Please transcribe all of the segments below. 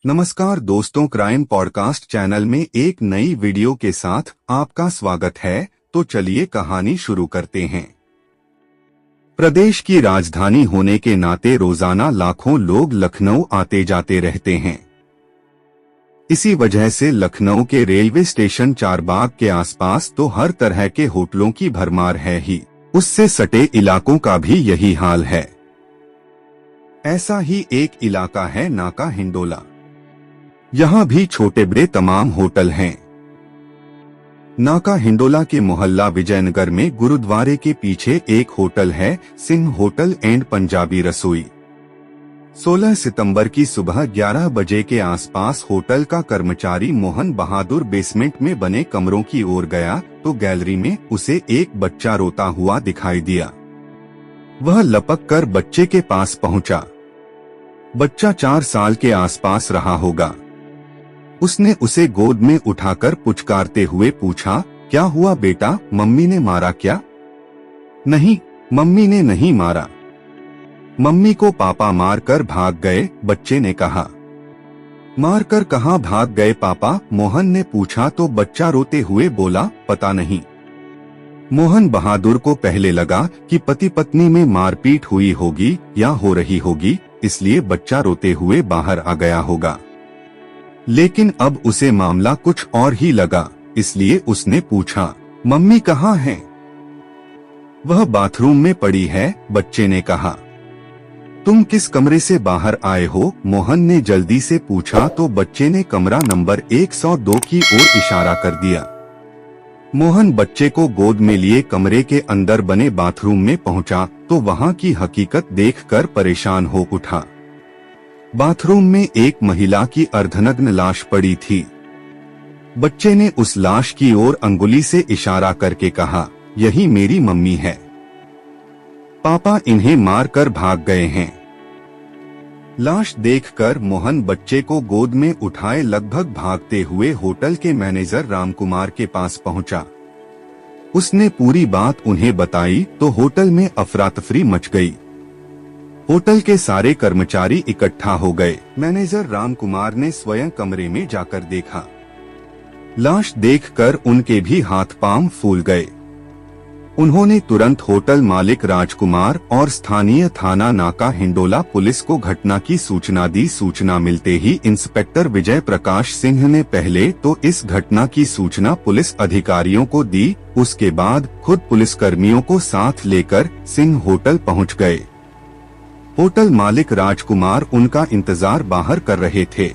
नमस्कार दोस्तों, crime podcast channel में एक नई वीडियो के साथ आपका स्वागत है। तो चलिए कहानी शुरू करते हैं। प्रदेश की राजधानी होने के नाते रोजाना लाखों लोग लखनऊ आते जाते रहते हैं। इसी वजह से लखनऊ के रेलवे स्टेशन चारबाग के आसपास तो हर तरह के होटलों की भरमार है ही, उससे सटे इलाकों का भी यही हाल है। ऐसा ही एक इलाका है नाका हिंडोला। यहाँ भी छोटे बड़े तमाम होटल हैं। नाका हिंडोला के मोहल्ला विजयनगर में गुरुद्वारे के पीछे एक होटल है, सिंह होटल एंड पंजाबी रसोई। 16 सितंबर की सुबह 11 बजे के आसपास होटल का कर्मचारी मोहन बहादुर बेसमेंट में बने कमरों की ओर गया तो गैलरी में उसे एक बच्चा रोता हुआ दिखाई दिया। वह लपक कर बच्चे के पास पहुंचा। बच्चा 4 साल के आसपास रहा होगा। उसने उसे गोद में उठाकर पुचकारते हुए पूछा, क्या हुआ बेटा, मम्मी ने मारा क्या? नहीं, मम्मी ने नहीं मारा। मम्मी को पापा मारकर भाग गए, बच्चे ने कहा। मारकर कहाँ भाग गए पापा? मोहन ने पूछा तो बच्चा रोते हुए बोला, पता नहीं। मोहन बहादुर को पहले लगा कि पति पत्नी में मारपीट हुई होगी या हो रही होगी, इसलिए बच्चा रोते हुए बाहर आ गया होगा। लेकिन अब उसे मामला कुछ और ही लगा, इसलिए उसने पूछा, मम्मी कहाँ हैं? वह बाथरूम में पड़ी है, बच्चे ने कहा। तुम किस कमरे से बाहर आए हो? मोहन ने जल्दी से पूछा तो बच्चे ने कमरा नंबर 102 की ओर इशारा कर दिया। मोहन बच्चे को गोद में लिए कमरे के अंदर बने बाथरूम में पहुंचा तो वहां की हकीकत देखकर परेशान हो उठा। बाथरूम में एक महिला की अर्धनग्न लाश पड़ी थी। बच्चे ने उस लाश की ओर अंगुली से इशारा करके कहा, यही मेरी मम्मी है। पापा इन्हें मार कर भाग गए हैं। लाश देखकर मोहन बच्चे को गोद में उठाए लगभग भागते हुए होटल के मैनेजर रामकुमार के पास पहुंचा। उसने पूरी बात उन्हें बताई तो होटल में अफरा तफरी मच गई। होटल के सारे कर्मचारी इकट्ठा हो गए। मैनेजर रामकुमार ने स्वयं कमरे में जाकर देखा। लाश देखकर उनके भी हाथ पांव फूल गए। उन्होंने तुरंत होटल मालिक राजकुमार और स्थानीय थाना नाका हिंडोला पुलिस को घटना की सूचना दी। सूचना मिलते ही इंस्पेक्टर विजय प्रकाश सिंह ने पहले तो इस घटना की सूचना पुलिस अधिकारियों को दी, उसके बाद खुद पुलिसकर्मियों को साथ लेकर सिंह होटल पहुंच गए। होटल मालिक राजकुमार उनका इंतजार बाहर कर रहे थे।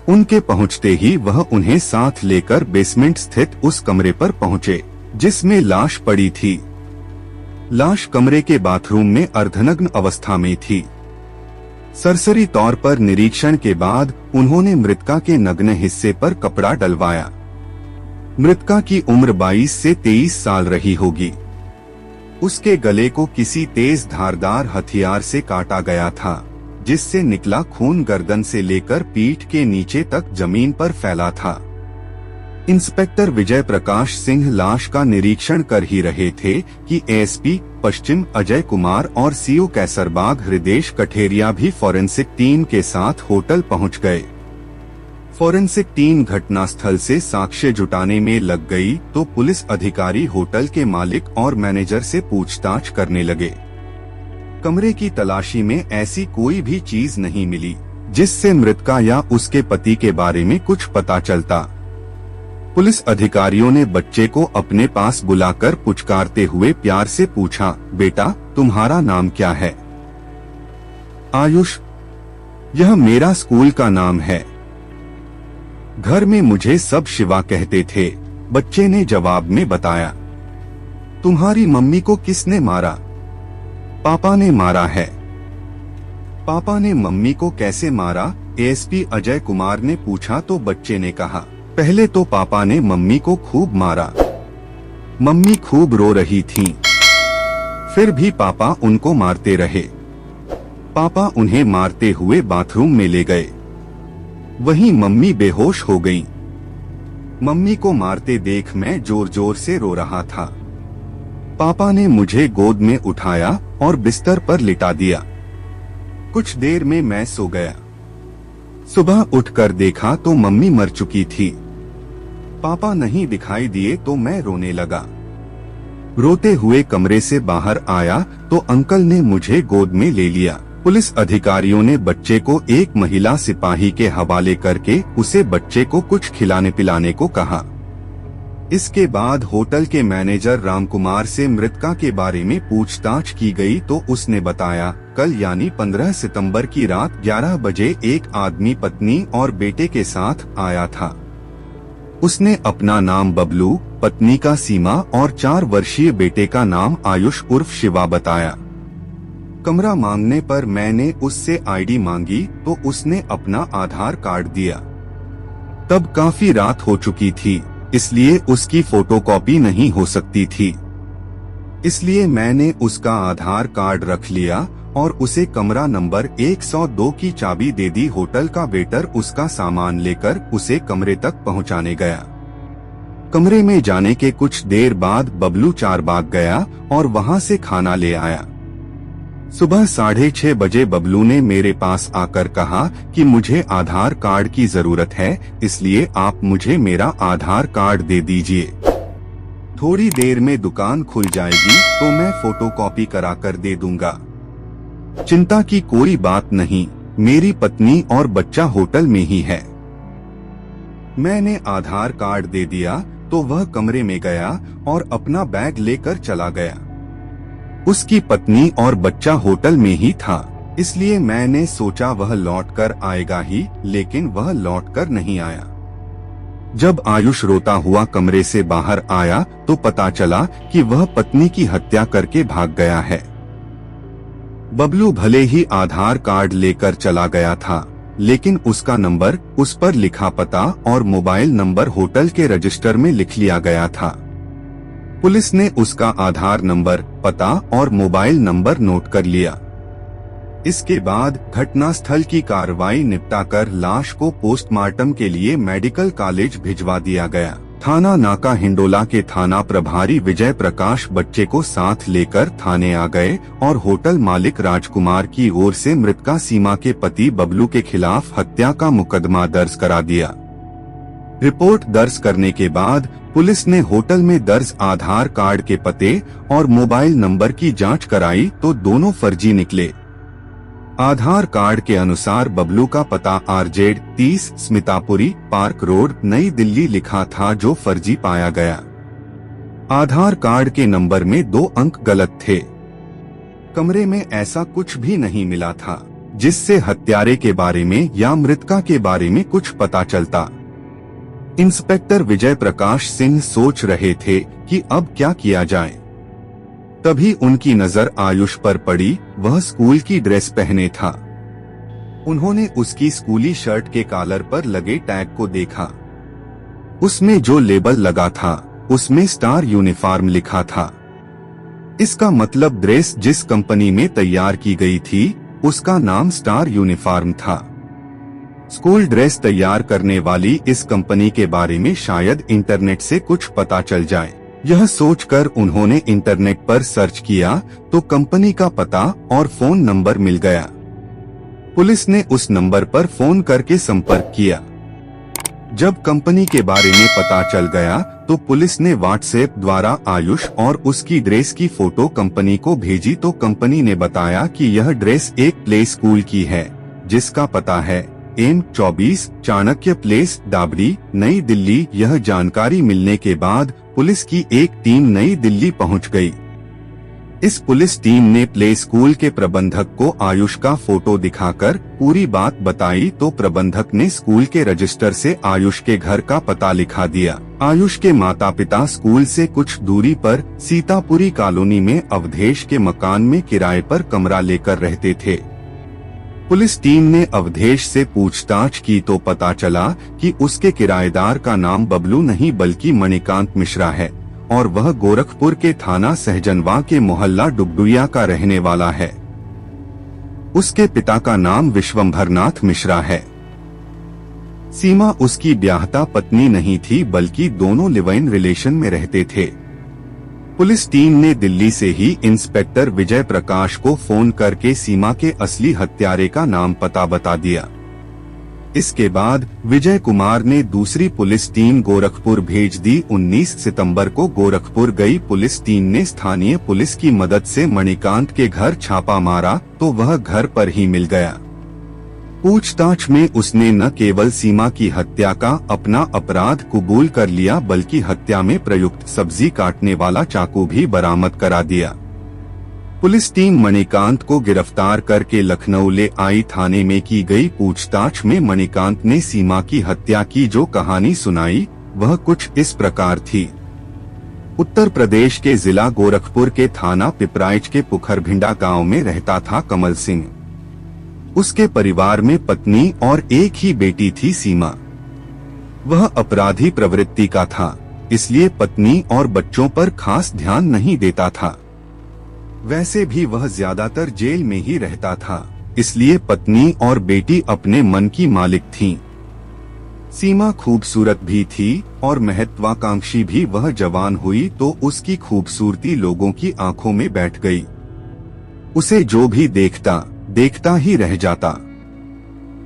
उनके पहुंचते ही वह उन्हें साथ लेकर बेसमेंट स्थित उस कमरे पर पहुंचे जिसमें लाश पड़ी थी। लाश कमरे के बाथरूम में अर्धनग्न अवस्था में थी। सरसरी तौर पर निरीक्षण के बाद उन्होंने मृतका के नग्न हिस्से पर कपड़ा डलवाया। मृतका की उम्र 22 से 23 साल रही होगी। उसके गले को किसी तेज धारदार हथियार से काटा गया था, जिससे निकला खून गर्दन से लेकर पीठ के नीचे तक जमीन पर फैला था। इंस्पेक्टर विजय प्रकाश सिंह लाश का निरीक्षण कर ही रहे थे कि एएसपी पश्चिम अजय कुमार और सीओ कैसरबाग हृदेश कठेरिया भी फॉरेंसिक टीम के साथ होटल पहुंच गए। फॉरेंसिक टीम घटनास्थल से साक्ष्य जुटाने में लग गई तो पुलिस अधिकारी होटल के मालिक और मैनेजर से पूछताछ करने लगे। कमरे की तलाशी में ऐसी कोई भी चीज नहीं मिली जिससे मृतका या उसके पति के बारे में कुछ पता चलता। पुलिस अधिकारियों ने बच्चे को अपने पास बुलाकर पुचकारते हुए प्यार से पूछा, बेटा तुम्हारा नाम क्या है? आयुष। यह मेरा स्कूल का नाम है। घर में मुझे सब शिवा कहते थे, बच्चे ने जवाब में बताया। तुम्हारी मम्मी को किसने मारा? पापा ने मारा है। पापा ने मम्मी को कैसे मारा? एएसपी अजय कुमार ने पूछा तो बच्चे ने कहा, पहले तो पापा ने मम्मी को खूब मारा। मम्मी खूब रो रही थीं। फिर भी पापा उनको मारते रहे। पापा उन्हें मारते हुए बाथरूम में ले गए। वहीं मम्मी बेहोश हो गईं। मम्मी को मारते देख मैं जोर जोर से रो रहा था। पापा ने मुझे गोद में उठाया और बिस्तर पर लिटा दिया। कुछ देर में मैं सो गया। सुबह उठकर देखा तो मम्मी मर चुकी थी। पापा नहीं दिखाई दिए तो मैं रोने लगा। रोते हुए कमरे से बाहर आया तो अंकल ने मुझे गोद में ले लिया। पुलिस अधिकारियों ने बच्चे को एक महिला सिपाही के हवाले करके उसे बच्चे को कुछ खिलाने पिलाने को कहा। इसके बाद होटल के मैनेजर रामकुमार से मृतका के बारे में पूछताछ की गई तो उसने बताया, कल यानी 15 सितंबर की रात 11 बजे एक आदमी पत्नी और बेटे के साथ आया था। उसने अपना नाम बबलू, पत्नी का सीमा और 4 वर्षीय बेटे का नाम आयुष उर्फ शिवा बताया। कमरा मांगने पर मैंने उससे आईडी मांगी तो उसने अपना आधार कार्ड दिया। तब काफी रात हो चुकी थी, इसलिए उसकी फोटोकॉपी नहीं हो सकती थी। इसलिए मैंने उसका आधार कार्ड रख लिया और उसे कमरा नंबर 102 की चाबी दे दी। होटल का वेटर उसका सामान लेकर उसे कमरे तक पहुंचाने गया। कमरे में जाने के कुछ देर बाद बबलू चारबाग गया और वहां से खाना ले आया। सुबह 6:30 बजे बबलू ने मेरे पास आकर कहा कि मुझे आधार कार्ड की जरूरत है, इसलिए आप मुझे मेरा आधार कार्ड दे दीजिए। थोड़ी देर में दुकान खुल जाएगी तो मैं फोटोकॉपी कराकर दे दूंगा। चिंता की कोई बात नहीं, मेरी पत्नी और बच्चा होटल में ही है। मैंने आधार कार्ड दे दिया तो वह कमरे में गया और अपना बैग लेकर चला गया। उसकी पत्नी और बच्चा होटल में ही था, इसलिए मैंने सोचा वह लौटकर आएगा ही, लेकिन वह लौटकर नहीं आया। जब आयुष रोता हुआ कमरे से बाहर आया तो पता चला कि वह पत्नी की हत्या करके भाग गया है। बबलू भले ही आधार कार्ड लेकर चला गया था, लेकिन उसका नंबर, उस पर लिखा पता और मोबाइल नंबर होटल के रजिस्टर में लिख लिया गया था। पुलिस ने उसका आधार नंबर, पता और मोबाइल नंबर नोट कर लिया। इसके बाद घटनास्थल की कार्रवाई निपटाकर लाश को पोस्टमार्टम के लिए मेडिकल कॉलेज भिजवा दिया गया। थाना नाका हिंडोला के थाना प्रभारी विजय प्रकाश बच्चे को साथ लेकर थाने आ गए और होटल मालिक राजकुमार की ओर से मृतका सीमा के पति बबलू के खिलाफ हत्या का मुकदमा दर्ज करा दिया। रिपोर्ट दर्ज करने के बाद पुलिस ने होटल में दर्ज आधार कार्ड के पते और मोबाइल नंबर की जांच कराई तो दोनों फर्जी निकले। आधार कार्ड के अनुसार बबलू का पता RZ 30 स्मितापुरी पार्क रोड नई दिल्ली लिखा था, जो फर्जी पाया गया। आधार कार्ड के नंबर में 2 अंक गलत थे। कमरे में ऐसा कुछ भी नहीं मिला था जिससे हत्यारे के बारे में या मृतका के बारे में कुछ पता चलता। इंस्पेक्टर विजय प्रकाश सिंह सोच रहे थे कि अब क्या किया जाए। तभी उनकी नजर आयुष पर पड़ी। वह स्कूल की ड्रेस पहने था। उन्होंने उसकी स्कूली शर्ट के कॉलर पर लगे टैग को देखा। उसमें जो लेबल लगा था उसमें स्टार यूनिफॉर्म लिखा था। इसका मतलब ड्रेस जिस कंपनी में तैयार की गई थी उसका नाम स्टार यूनिफॉर्म था। स्कूल ड्रेस तैयार करने वाली इस कंपनी के बारे में शायद इंटरनेट से कुछ पता चल जाए। यह सोचकर उन्होंने इंटरनेट पर सर्च किया तो कंपनी का पता और फोन नंबर मिल गया। पुलिस ने उस नंबर पर फोन करके संपर्क किया। जब कंपनी के बारे में पता चल गया तो पुलिस ने व्हाट्सएप द्वारा आयुष और उसकी ड्रेस की फोटो कंपनी को भेजी तो कंपनी ने बताया कि यह ड्रेस एक प्ले स्कूल की है जिसका पता है M24 चाणक्य प्लेस डाबरी नई दिल्ली। यह जानकारी मिलने के बाद पुलिस की एक टीम नई दिल्ली पहुंच गई। इस पुलिस टीम ने प्ले स्कूल के प्रबंधक को आयुष का फोटो दिखाकर पूरी बात बताई तो प्रबंधक ने स्कूल के रजिस्टर से आयुष के घर का पता लिखा दिया। आयुष के माता पिता स्कूल से कुछ दूरी पर सीतापुरी कॉलोनी में अवधेश के मकान में किराए पर कमरा लेकर रहते थे। पुलिस टीम ने अवधेश से पूछताछ की तो पता चला कि उसके किराएदार का नाम बबलू नहीं बल्कि मणिकांत मिश्रा है और वह गोरखपुर के थाना सहजनवा के मोहल्ला डुगडुया का रहने वाला है। उसके पिता का नाम विश्वंभरनाथ मिश्रा है। सीमा उसकी ब्याहता पत्नी नहीं थी बल्कि दोनों लिव इन रिलेशन में रहते थे। पुलिस टीम ने दिल्ली से ही इंस्पेक्टर विजय प्रकाश को फोन करके सीमा के असली हत्यारे का नाम पता बता दिया। इसके बाद विजय कुमार ने दूसरी पुलिस टीम गोरखपुर भेज दी। 19 सितंबर को गोरखपुर गई पुलिस टीम ने स्थानीय पुलिस की मदद से मणिकांत के घर छापा मारा तो वह घर पर ही मिल गया। पूछताछ में उसने न केवल सीमा की हत्या का अपना अपराध कबूल कर लिया बल्कि हत्या में प्रयुक्त सब्जी काटने वाला चाकू भी बरामद करा दिया। पुलिस टीम मणिकांत को गिरफ्तार करके लखनऊ ले आई। थाने में की गई पूछताछ में मणिकांत ने सीमा की हत्या की जो कहानी सुनाई वह कुछ इस प्रकार थी। उत्तर प्रदेश के जिला गोरखपुर के थाना पिपराइच के पुखरभिंडा गांव में रहता था कमल सिंह। उसके परिवार में पत्नी और एक ही बेटी थी सीमा। वह अपराधी प्रवृत्ति का था, इसलिए पत्नी और बच्चों पर खास ध्यान नहीं देता था। वैसे भी वह ज्यादातर जेल में ही रहता था, इसलिए पत्नी और बेटी अपने मन की मालिक थीं। सीमा खूबसूरत भी थी और महत्वाकांक्षी भी। वह जवान हुई तो उसकी खूबसूरती लोगों की आंखों में बैठ गई। उसे जो भी देखता ही रह जाता।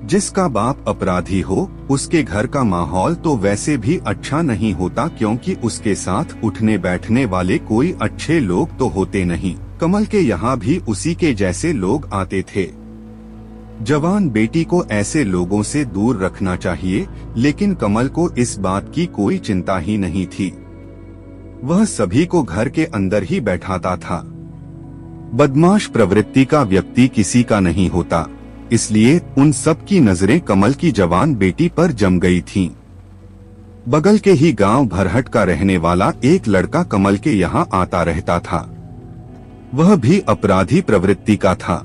जिसका बाप अपराधी हो उसके घर का माहौल तो वैसे भी अच्छा नहीं होता, क्योंकि उसके साथ उठने बैठने वाले कोई अच्छे लोग तो होते नहीं। कमल के यहाँ भी उसी के जैसे लोग आते थे। जवान बेटी को ऐसे लोगों से दूर रखना चाहिए, लेकिन कमल को इस बात की कोई चिंता ही नहीं थी। वह सभी को घर के अंदर ही बैठाता था। बदमाश प्रवृत्ति का व्यक्ति किसी का नहीं होता, इसलिए उन सब की नजरें कमल की जवान बेटी पर जम गई थीं। बगल के ही गांव भरहट का रहने वाला एक लड़का कमल के यहाँ आता रहता था। वह भी अपराधी प्रवृत्ति का था।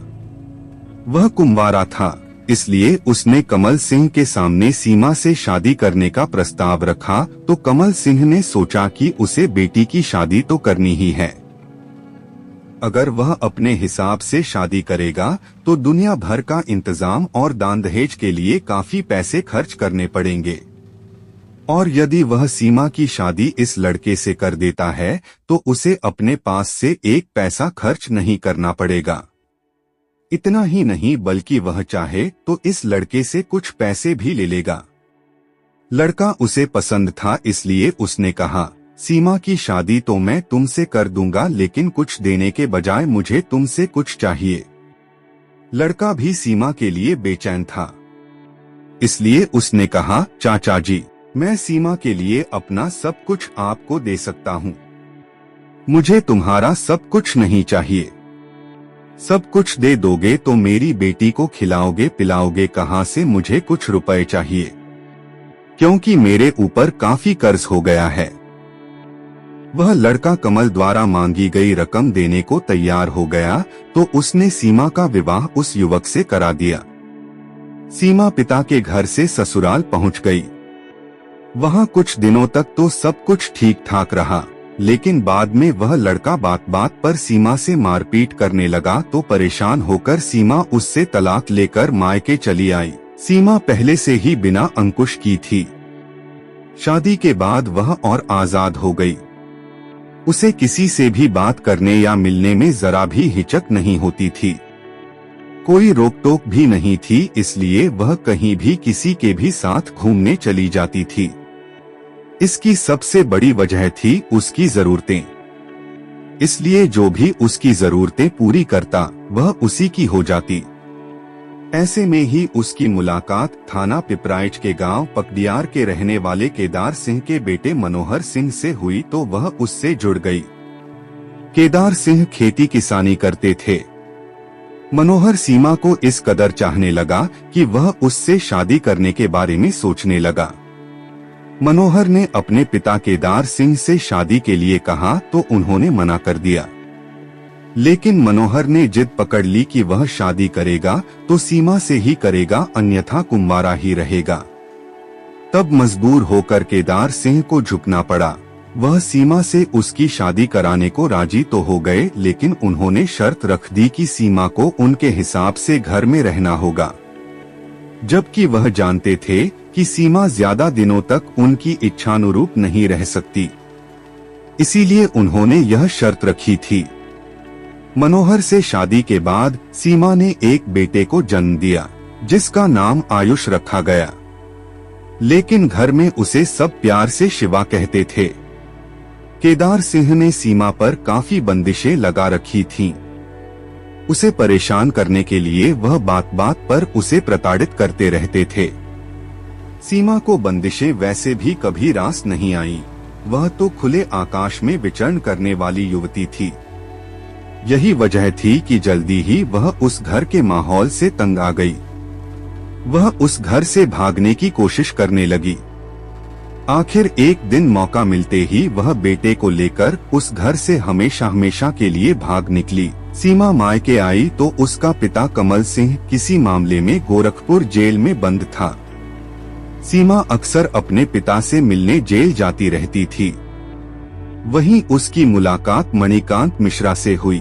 वह कुंवारा था, इसलिए उसने कमल सिंह के सामने सीमा से शादी करने का प्रस्ताव रखा तो कमल सिंह ने सोचा कि उसे बेटी की शादी तो करनी ही है। अगर वह अपने हिसाब से शादी करेगा तो दुनिया भर का इंतजाम और दान दहेज के लिए काफी पैसे खर्च करने पड़ेंगे, और यदि वह सीमा की शादी इस लड़के से कर देता है तो उसे अपने पास से एक पैसा खर्च नहीं करना पड़ेगा। इतना ही नहीं बल्कि वह चाहे तो इस लड़के से कुछ पैसे भी ले लेगा। लड़का उसे पसंद था, इसलिए उसने कहा, सीमा की शादी तो मैं तुमसे कर दूंगा, लेकिन कुछ देने के बजाय मुझे तुमसे कुछ चाहिए। लड़का भी सीमा के लिए बेचैन था, इसलिए उसने कहा, चाचा जी, मैं सीमा के लिए अपना सब कुछ आपको दे सकता हूँ। मुझे तुम्हारा सब कुछ नहीं चाहिए। सब कुछ दे दोगे तो मेरी बेटी को खिलाओगे पिलाओगे कहाँ से? मुझे कुछ रुपए चाहिए, क्योंकि मेरे ऊपर काफी कर्ज हो गया है। वह लड़का कमल द्वारा मांगी गई रकम देने को तैयार हो गया तो उसने सीमा का विवाह उस युवक से करा दिया। सीमा पिता के घर से ससुराल पहुंच गई। वहां कुछ दिनों तक तो सब कुछ ठीक ठाक रहा, लेकिन बाद में वह लड़का बात बात पर सीमा से मारपीट करने लगा तो परेशान होकर सीमा उससे तलाक लेकर मायके चली आई। सीमा पहले से ही बिना अंकुश की थी। शादी के बाद वह और आजाद हो गई। उसे किसी से भी बात करने या मिलने में जरा भी हिचक नहीं होती थी। कोई रोक टोक भी नहीं थी, इसलिए वह कहीं भी किसी के भी साथ घूमने चली जाती थी। इसकी सबसे बड़ी वजह थी उसकी जरूरतें, इसलिए जो भी उसकी जरूरतें पूरी करता वह उसी की हो जाती। ऐसे में ही उसकी मुलाकात थाना पिपराइच के गांव पकडियार के रहने वाले केदार सिंह के बेटे मनोहर सिंह से हुई तो वह उससे जुड़ गई। केदार सिंह खेती किसानी करते थे। मनोहर सीमा को इस कदर चाहने लगा कि वह उससे शादी करने के बारे में सोचने लगा। मनोहर ने अपने पिता केदार सिंह से शादी के लिए कहा तो उन्होंने मना कर दिया, लेकिन मनोहर ने जिद पकड़ ली कि वह शादी करेगा तो सीमा से ही करेगा, अन्यथा कुंवारा ही रहेगा। तब मजबूर होकर केदार सिंह को झुकना पड़ा। वह सीमा से उसकी शादी कराने को राजी तो हो गए, लेकिन उन्होंने शर्त रख दी कि सीमा को उनके हिसाब से घर में रहना होगा, जबकि वह जानते थे कि सीमा ज्यादा दिनों तक उनकी इच्छानुरूप नहीं रह सकती। इसीलिए उन्होंने यह शर्त रखी थी। मनोहर से शादी के बाद सीमा ने एक बेटे को जन्म दिया। जिसका नाम आयुष रखा गया। लेकिन घर में उसे सब प्यार से शिवा कहते थे। केदार सिंह ने सीमा पर काफी बंदिशें लगा रखी थीं। उसे परेशान करने के लिए वह बात बात पर उसे प्रताड़ित करते रहते थे। सीमा को बंदिशें वैसे भी कभी रास नहीं आई। वह तो खुले आकाश में विचरण करने वाली युवती थी। यही वजह थी कि जल्दी ही वह उस घर के माहौल से तंग आ गई। वह उस घर से भागने की कोशिश करने लगी। आखिर एक दिन मौका मिलते ही वह बेटे को लेकर उस घर से हमेशा हमेशा के लिए भाग निकली। सीमा मायके आई तो उसका पिता कमल सिंह किसी मामले में गोरखपुर जेल में बंद था। सीमा अक्सर अपने पिता से मिलने जेल जाती रहती थी। वहीं उसकी मुलाकात मणिकांत मिश्रा से हुई।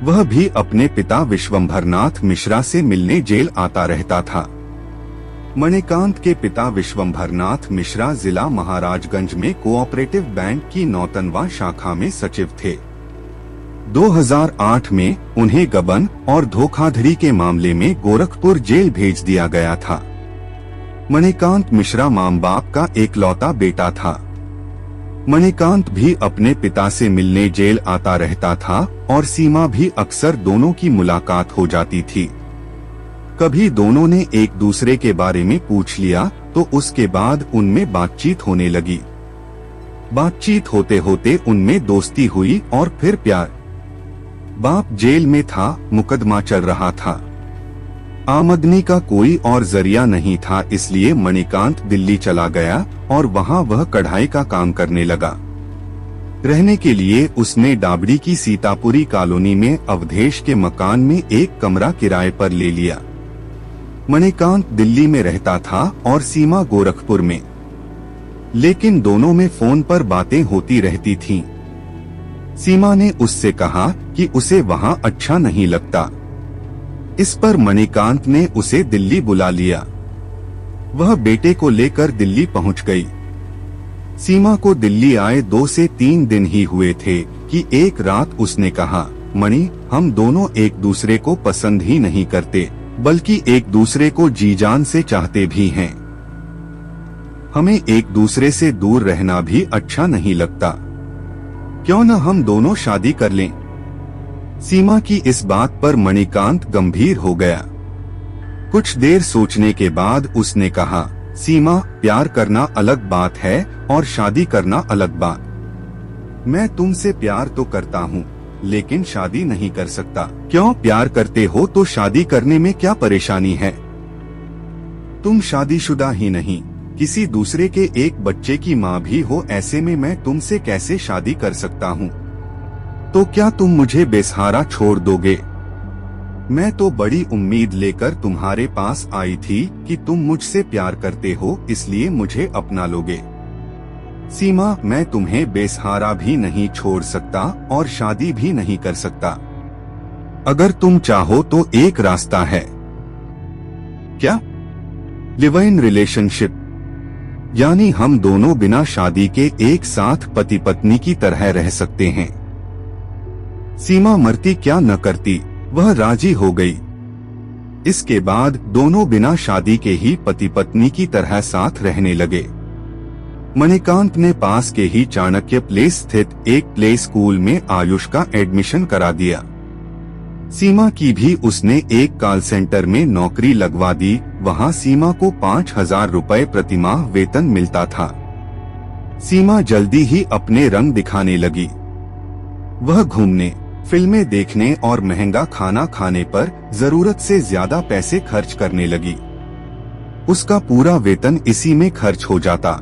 वह भी अपने पिता विश्वंभरनाथ मिश्रा से मिलने जेल आता रहता था। मणिकांत के पिता विश्वंभरनाथ मिश्रा जिला महाराजगंज में कोऑपरेटिव बैंक की नौतनवा शाखा में सचिव थे। 2008 में उन्हें गबन और धोखाधड़ी के मामले में गोरखपुर जेल भेज दिया गया था। मणिकांत मिश्रा मां बाप का एकलौता बेटा था। मणिकांत भी अपने पिता से मिलने जेल आता रहता था और सीमा भी अक्सर दोनों की मुलाकात हो जाती थी। कभी दोनों ने एक दूसरे के बारे में पूछ लिया तो उसके बाद उनमें बातचीत होने लगी। बातचीत होते होते उनमें दोस्ती हुई और फिर प्यार। बाप जेल में था, मुकदमा चल रहा था। आमदनी का कोई और जरिया नहीं था, इसलिए मणिकांत दिल्ली चला गया और वहां वह कढ़ाई का काम करने लगा। रहने के लिए उसने डाबड़ी की सीतापुरी कॉलोनी में अवधेश के मकान में एक कमरा किराए पर ले लिया। मणिकांत दिल्ली में रहता था और सीमा गोरखपुर में, लेकिन दोनों में फोन पर बातें होती रहती थीं। सीमा ने उससे कहा कि उसे वहां अच्छा नहीं लगता। इस पर मणिकांत ने उसे दिल्ली बुला लिया। वह बेटे को लेकर दिल्ली पहुंच गई। सीमा को दिल्ली आए 2 से 3 दिन ही हुए थे कि एक रात उसने कहा, मणि, हम दोनों एक दूसरे को पसंद ही नहीं करते, बल्कि एक दूसरे को जी जान से चाहते भी हैं। हमें एक दूसरे से दूर रहना भी अच्छा नहीं लगता। क्यों न हम दोनों शादी कर लें? सीमा की इस बात पर मणिकांत गंभीर हो गया। कुछ देर सोचने के बाद उसने कहा, सीमा, प्यार करना अलग बात है और शादी करना अलग बात। मैं तुमसे प्यार तो करता हूँ, लेकिन शादी नहीं कर सकता। क्यों? प्यार करते हो तो शादी करने में क्या परेशानी है? तुम शादीशुदा ही नहीं, किसी दूसरे के एक बच्चे की माँ भी हो, ऐसे में मैं तुमसे कैसे शादी कर सकता हूँ? तो क्या तुम मुझे बेसहारा छोड़ दोगे? मैं तो बड़ी उम्मीद लेकर तुम्हारे पास आई थी कि तुम मुझसे प्यार करते हो, इसलिए मुझे अपना लोगे। सीमा, मैं तुम्हें बेसहारा भी नहीं छोड़ सकता और शादी भी नहीं कर सकता। अगर तुम चाहो तो एक रास्ता है। क्या? लिव इन रिलेशनशिप, यानी हम दोनों बिना शादी के एक साथ पति पत्नी की तरह रह सकते हैं। सीमा मरती क्या न करती, वह राजी हो गई। इसके बाद दोनों बिना शादी के ही पति पत्नी की तरह साथ रहने लगे। मणिकांत ने पास के ही चाणक्य प्लेस स्थित एक प्ले स्कूल में आयुष का एडमिशन करा दिया। सीमा की भी उसने एक कॉल सेंटर में नौकरी लगवा दी। वहां सीमा को 5,000 रुपए प्रतिमाह वेतन मिलता था। सीमा जल्दी ही अपने रंग दिखाने लगी। वह घूमने, फिल्में देखने और महंगा खाना खाने पर जरूरत से ज्यादा पैसे खर्च करने लगी। उसका पूरा वेतन इसी में खर्च हो जाता।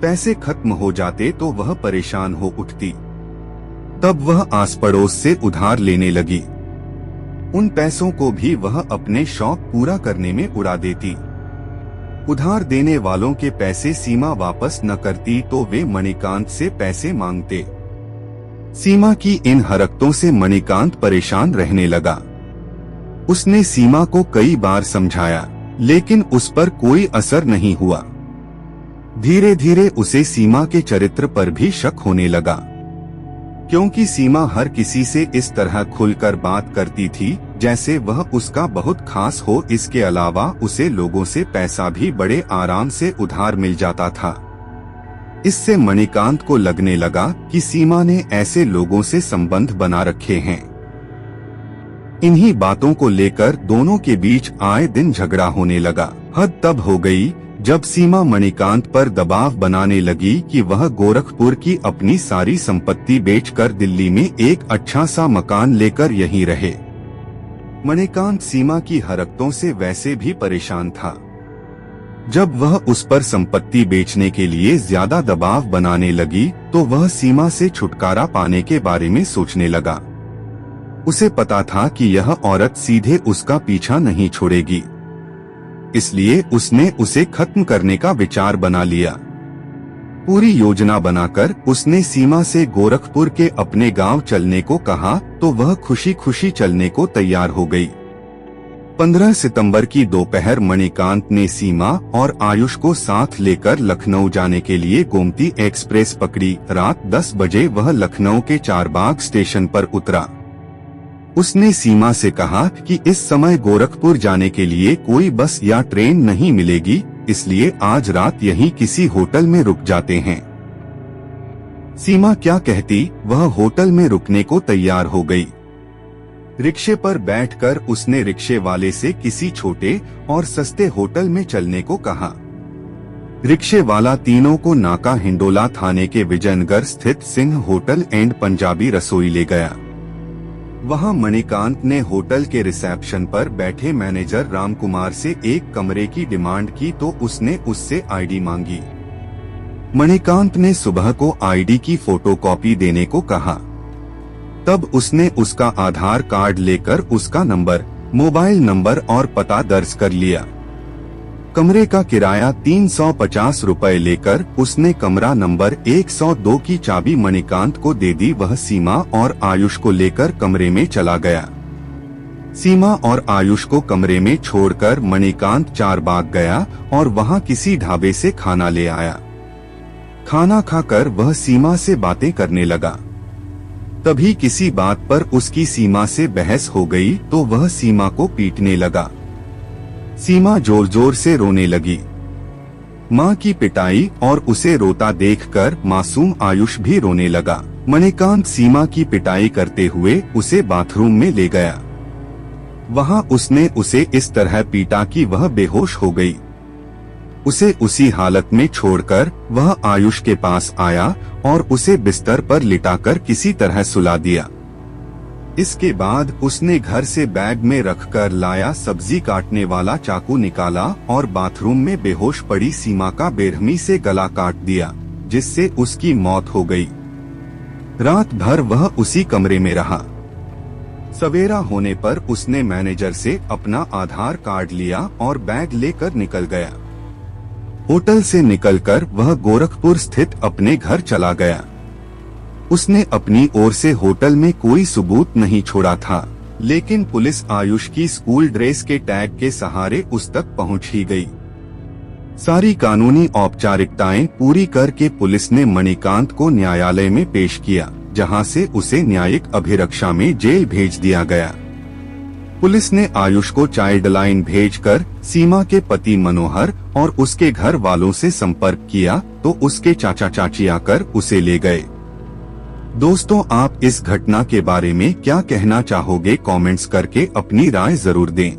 पैसे खत्म हो जाते तो वह परेशान हो उठती। तब वह आस पड़ोस से उधार लेने लगी। उन पैसों को भी वह अपने शौक पूरा करने में उड़ा देती। उधार देने वालों के पैसे सीमा वापस न करती तो वे मणिकांत से पैसे मांगते। सीमा की इन हरकतों से मणिकांत परेशान रहने लगा। उसने सीमा को कई बार समझाया, लेकिन उस पर कोई असर नहीं हुआ। धीरे धीरे उसे सीमा के चरित्र पर भी शक होने लगा, क्योंकि सीमा हर किसी से इस तरह खुलकर बात करती थी जैसे वह उसका बहुत खास हो। इसके अलावा उसे लोगों से पैसा भी बड़े आराम से उधार मिल जाता था। इससे मणिकांत को लगने लगा कि सीमा ने ऐसे लोगों से संबंध बना रखे हैं। इन्हीं बातों को लेकर दोनों के बीच आए दिन झगड़ा होने लगा। हद तब हो गई जब सीमा मणिकांत पर दबाव बनाने लगी कि वह गोरखपुर की अपनी सारी संपत्ति बेचकर दिल्ली में एक अच्छा सा मकान लेकर यहीं रहे। मणिकांत सीमा की हरकतों से वैसे भी परेशान था। जब वह उस पर संपत्ति बेचने के लिए ज्यादा दबाव बनाने लगी तो वह सीमा से छुटकारा पाने के बारे में सोचने लगा। उसे पता था कि यह औरत सीधे उसका पीछा नहीं छोड़ेगी, इसलिए उसने उसे खत्म करने का विचार बना लिया। पूरी योजना बनाकर उसने सीमा से गोरखपुर के अपने गांव चलने को कहा तो वह खुशी खुशी चलने को तैयार हो गई। 15 सितंबर की दोपहर मणिकांत ने सीमा और आयुष को साथ लेकर लखनऊ जाने के लिए गोमती एक्सप्रेस पकड़ी। रात 10 बजे वह लखनऊ के चारबाग स्टेशन पर उतरा। उसने सीमा से कहा कि इस समय गोरखपुर जाने के लिए कोई बस या ट्रेन नहीं मिलेगी, इसलिए आज रात यहीं किसी होटल में रुक जाते हैं। सीमा क्या कहती, वह होटल में रुकने को तैयार हो गई। रिक्शे पर बैठकर उसने रिक्शे वाले से किसी छोटे और सस्ते होटल में चलने को कहा। रिक्शे वाला तीनों को नाका हिंडोला थाने के विजयनगर स्थित सिंह होटल एंड पंजाबी रसोई ले गया। वहां मणिकांत ने होटल के रिसेप्शन पर बैठे मैनेजर रामकुमार से एक कमरे की डिमांड की तो उसने उससे आईडी मांगी। मणिकांत ने सुबह को आईडी की फोटोकॉपी देने को कहा। तब उसने उसका आधार कार्ड लेकर उसका नंबर, मोबाइल नंबर और पता दर्ज कर लिया। कमरे का किराया 350 रुपए लेकर उसने कमरा नंबर 102 की चाबी मणिकांत को दे दी। वह सीमा और आयुष को लेकर कमरे में चला गया। सीमा और आयुष को कमरे में छोड़कर मणिकांत चारबाग गया और वहां किसी ढाबे से खाना ले आया। खाना खाकर वह सीमा से बातें करने लगा। तभी किसी बात पर उसकी सीमा से बहस हो गई तो वह सीमा को पीटने लगा। सीमा जोर जोर से रोने लगी। माँ की पिटाई और उसे रोता देखकर मासूम आयुष भी रोने लगा। मणिकांत सीमा की पिटाई करते हुए उसे बाथरूम में ले गया। वहां उसने उसे इस तरह पीटा कि वह बेहोश हो गई। उसे उसी हालत में छोड़कर वह आयुष के पास आया और उसे बिस्तर पर लिटाकर किसी तरह सुला दिया। इसके बाद उसने घर से बैग में रखकर लाया सब्जी काटने वाला चाकू निकाला और बाथरूम में बेहोश पड़ी सीमा का बेरहमी से गला काट दिया, जिससे उसकी मौत हो गई। रात भर वह उसी कमरे में रहा। सवेरा होने पर उसने मैनेजर से अपना आधार कार्ड लिया और बैग लेकर निकल गया। होटल से निकलकर वह गोरखपुर स्थित अपने घर चला गया। उसने अपनी ओर से होटल में कोई सबूत नहीं छोड़ा था, लेकिन पुलिस आयुष की स्कूल ड्रेस के टैग के सहारे उस तक पहुंच ही गई। सारी कानूनी औपचारिकताएं पूरी करके पुलिस ने मणिकांत को न्यायालय में पेश किया, जहां से उसे न्यायिक अभिरक्षा में जेल भेज दिया गया। पुलिस ने आयुष को चाइल्ड लाइन भेजकर सीमा के पति मनोहर और उसके घर वालों से संपर्क किया तो उसके चाचा चाची आकर उसे ले गए। दोस्तों, आप इस घटना के बारे में क्या कहना चाहोगे? कमेंट्स करके अपनी राय जरूर दें।